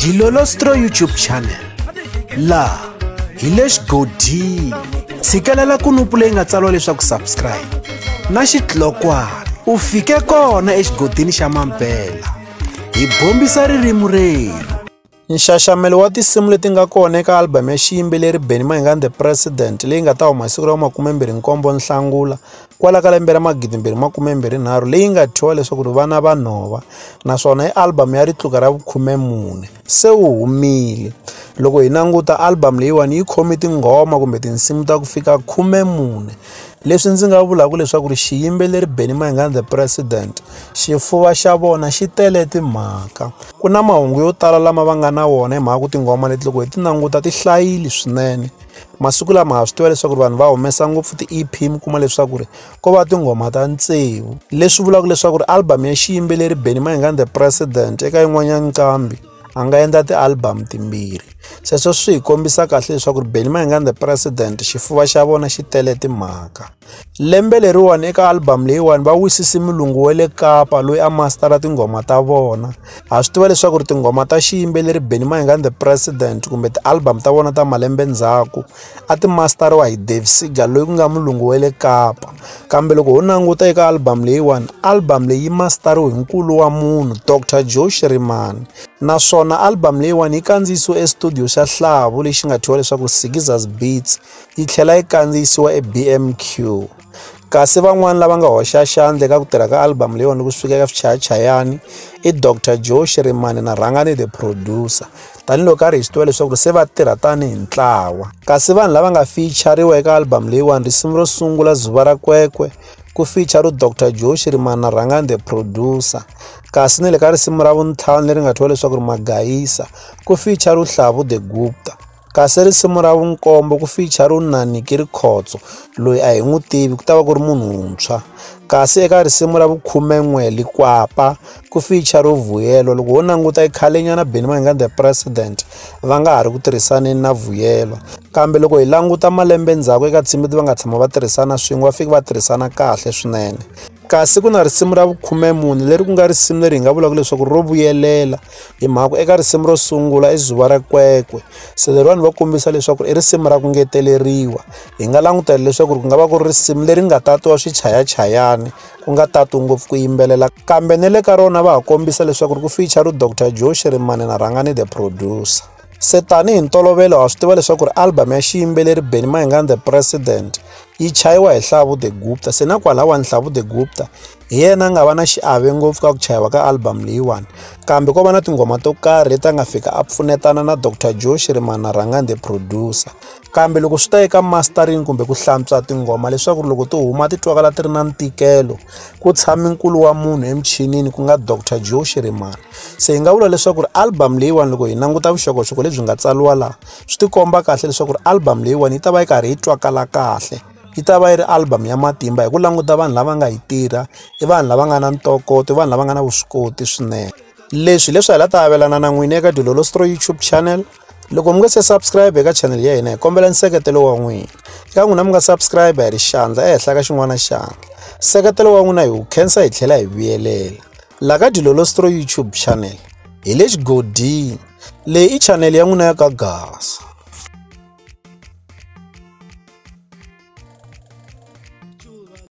Dilolostro YouTube channel la hi le xigodini tshikelela kunupu leyi nga tsariwa leswaku subscribe na xitlokwana u fike kona exigodini xa mampela hi bombisa ririmi reru. Nxaxamelo wa tinsimu leti nga kona eka album ya xiyimbeleri Benny Mayengani The President leyi nga ta huma siku ra 27 Nhlangula kwala ka lembe ra 2023 leyi nga thyiwa leswaku vana va nhova, naswona i album ya ritluka ra 14 se wu humile. Loko hi languta album leyiwani yi khomi tinghoma kumbe tinsimu ta ku fika 14. Leswi ndzi nga vulaka leswaku xiyimbeleri Benny Mayengani The President xifuva xa vona xi tele timhaka. Ku na mahungu yo tala lama va nga na wona hi mhaka ku tinghoma leti loko hi ti languta ti hlayile swinene. Masiku lama ha swi tiva leswaku vanhu va humesa ngopfu ti-EP mi kuma leswaku ko va tinghoma ta tsevu. Leswi vulaka leswaku album ya xiyimbeleri Benny Mayengani The President eka yin'wanyana nqambi a nga endla ti-album timbirhi. Sweswo swi hi kombisa kahle leswaku Benny Mayengani The President xifuva xa vona xi tele timhaka. Lembe leriwani eka album leyiwani va wisise mulungu wa le Kapa loyi a mastera tinghoma ta vona. Ha swi tiva leswaku tinghoma ta xiyimbeleri Benny Mayengani The President kumbe ti-album ta vona ta malembe ndzhaku a ti masteriwa hi Dave Segal loyi ku nga mulungu wa le Kapa. Kambe loko ho languta eka album leyiwani, album leyi masteriwe hi nkulu wa munhu Dr. Joe Shirimani, naswona album leyiwani yi kandziyisiwe estudio xa Hlavu lexi nga thyiwa leswaku Sigizas Beats, yi tlhela yi kandziyisiwa eBMQ. Kasi van'wana lava nga hoxa xandla eka ku tirha ka album leyiwani ku fika eka swichayachayani i Dr. Joe Shirimani na Rhangani the producer. Tanihiloko karhi hi swi tiva leswaku se va tirha tanihi ntlawa. Kasi vanhu lava nga feature-riwa eka album leyiwani, risimu ro sungula Zuva ra Kwekwe ku feature Dr. Joe Shirimani na Rhangani the producer. Kasi ni le ka risimu ra vuntlhanu leri nga thyiwa leswaku Magayisa ku feature Hlavu the Gupta. Kasi risimu ra vunkombo ku feature Naniki Rikhotso loyi a hi n'wi tivi, ku ta va ku ri munhu wuntshwa. Kasi eka risimu ra vu-11 Likwapa ku feature Vuyelo. Loko ho languta i khalenyana Benny Mayengani The President va nga ha ri ku tirhisaneni na Vuyelo, kambe loko hi languta malembe ndzhaku eka tinsimu leti va nga tshama va tirhisana swin'we va fika va tirhisana kahle swinene. Kasi ku na risimu ra vu-14 leri ku nga risimu leri hi nga vulaka leswaku ro vuyelela hi mhaka eka risimu ro sungula i Zuva ra Kwekwe. Se leriwani va kombisa leswaku i risimu ra ku ngeteleriwa. Hi nga langutela leswaku ku nga va ku ri risimu leri nga tatiwa swichayachayani ku nga tatiwi ngopfu ku yimbelela, kambe ne le ka rona va ha kombisa leswaku ku feature Dr. Joe Shirimani na Rhangani the producer. Se tanihi ntolovelo ha swi tiva leswaku album ya xiyimbeleri Benny Mayengani The President yi chayiwa hi Hlavu the Gupta. Se na kwalawani Hlavu the Gupta hi yena nga va na xiave ngopfu ka ku chayiwa ka album leyiwani, kambe ko va na tinghoma to karhi leti nga fika a pfunetana na Dr. Joe Shirimani na Rhangani the producer. Kambe loko swi ta eka mastering kumbe ku hlantswa tinghoma leswaku loko ti huma ti twakala ti ri na ntikelo, ku tshami nkulu wa munhu emichinini ku nga Dr. Joe Shirimani. Se hi nga vula leswaku album leyiwani loko hi languta vuxokoxoko lebyi nga tsaliwa laha swi ti komba kahle leswaku album leyiwani yi ta va yi karhi yi twakala kahle. Yi ta va yi ri album ya matimba hi ku languta vanhu lava nga yi tirha, i vanhu lava nga na ntokoto, i vanhu lava nga na vuswikoti swinene. Leswi hi la ta avelana na n'wina eka Dilolostro YouTube channel. Loko mi nga se subscribe eka channel ya hina hi kombela nseketelo wa n'wina. Eka n'wina mi nga subscribe hi ri xandla ehenhla ka xin'wana xandla. Nseketelo wa n'wina hi wu khensa hi tlhela hi vuyelela. La ka Dilolostro YouTube channel hi le xigodini. Leyi i channel ya n'wina ya ka Gasa.